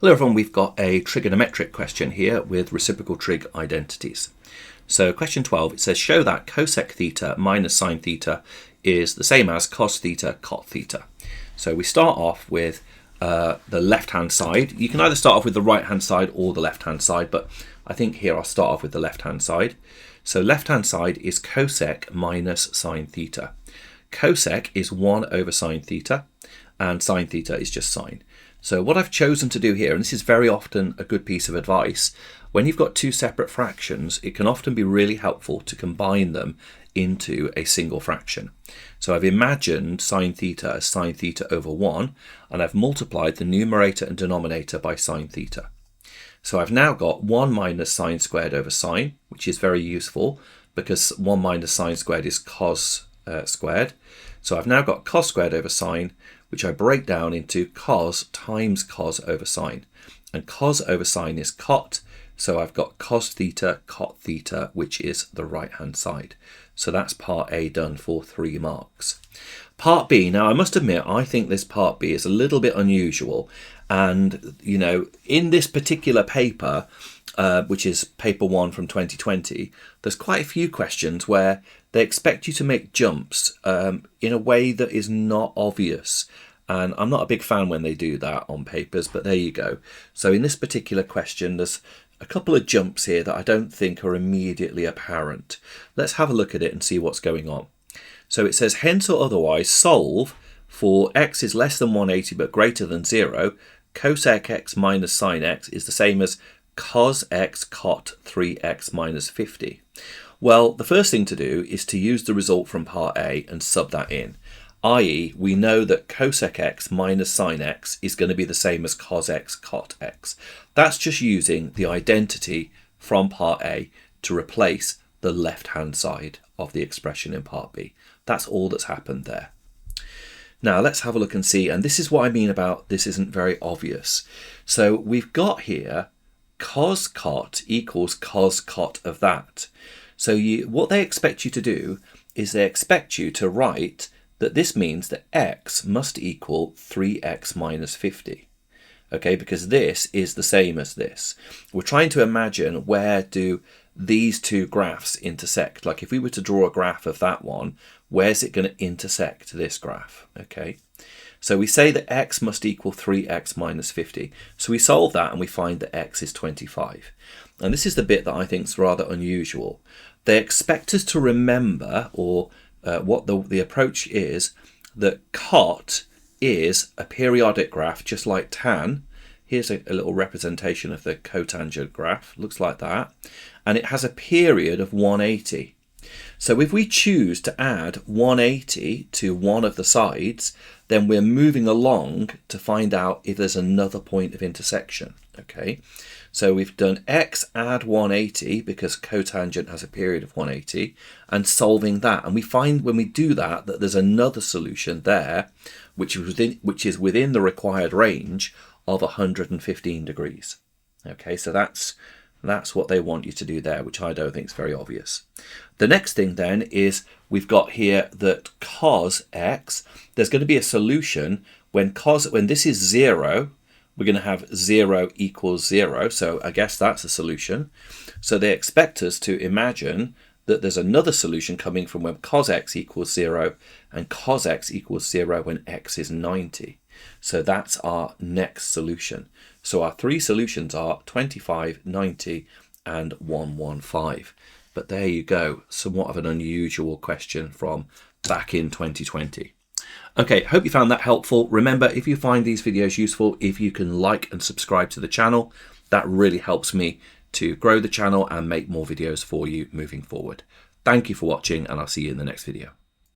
Hello everyone, we've got a trigonometric question here with reciprocal trig identities. So question 12, it says show that cosec theta minus sine theta is the same as cos theta cot theta. So we start off with the left hand side. You can either start off with the right hand side or the left hand side, but I think here I'll start off with the left hand side. So left hand side is cosec minus sine theta. Cosec is 1 over sine theta and sine theta is just sine. So what I've chosen to do here, and this is very often a good piece of advice, when you've got two separate fractions, it can often be really helpful to combine them into a single fraction. So I've imagined sine theta as sine theta over 1, and I've multiplied the numerator and denominator by sine theta. So I've now got 1 minus sine squared over sine, which is very useful because 1 minus sine squared is cos squared. So I've now got cos squared over sine, which I break down into cos times cos over sine. And cos over sine is cot, so I've got cos theta, cot theta, which is the right hand side. So that's part A done for 3 marks. Part B, now I must admit, I think this part B is a little bit unusual. And, you know, in this particular paper, which is paper 1 from 2020, there's quite a few questions where they expect you to make jumps in a way that is not obvious. And I'm not a big fan when they do that on papers, but there you go. So in this particular question, there's a couple of jumps here that I don't think are immediately apparent. Let's have a look at it and see what's going on. So it says, hence or otherwise, solve for x is less than 180 but greater than 0. Cosec x minus sine x is the same as cos x cot 3x minus 50. Well, the first thing to do is to use the result from part A and sub that in. I.e., we know that cosec x minus sine x is going to be the same as cos x cot x. That's just using the identity from part A to replace the left-hand side of the expression in part B. That's all that's happened there. Now let's have a look and see, and this is what I mean about this isn't very obvious. So we've got here cos cot equals cos cot of that. So what they expect you to do is they expect you to write that this means that x must equal 3x minus 50. Okay, because this is the same as this. We're trying to imagine where do these two graphs intersect. Like if we were to draw a graph of that one, where's it going to intersect this graph? Okay, so we say that x must equal 3x minus 50. So we solve that and we find that x is 25. And this is the bit that I think is rather unusual. They expect us to remember, or what the approach is, that cot is a periodic graph just like tan. Here's a little representation of the cotangent graph, looks like that, and it has a period of 180. So if we choose to add 180 to one of the sides, then we're moving along to find out if there's another point of intersection. Okay, so we've done x add 180 because cotangent has a period of 180 and solving that, and we find when we do that that there's another solution there which is within the required range of 115 degrees. Okay, so that's what they want you to do there, which I don't think is very obvious. The next thing then is we've got here that cos x, there's going to be a solution when this is 0, we're going to have 0 equals 0. So I guess that's a solution. So they expect us to imagine that there's another solution coming from when cos x equals 0 and cos x equals 0 when x is 90. So that's our next solution. So our 3 solutions are 25, 90 and 115. But there you go, somewhat of an unusual question from back in 2020. Okay, hope you found that helpful. Remember, if you find these videos useful, if you can like and subscribe to the channel, that really helps me to grow the channel and make more videos for you moving forward. Thank you for watching, and I'll see you in the next video.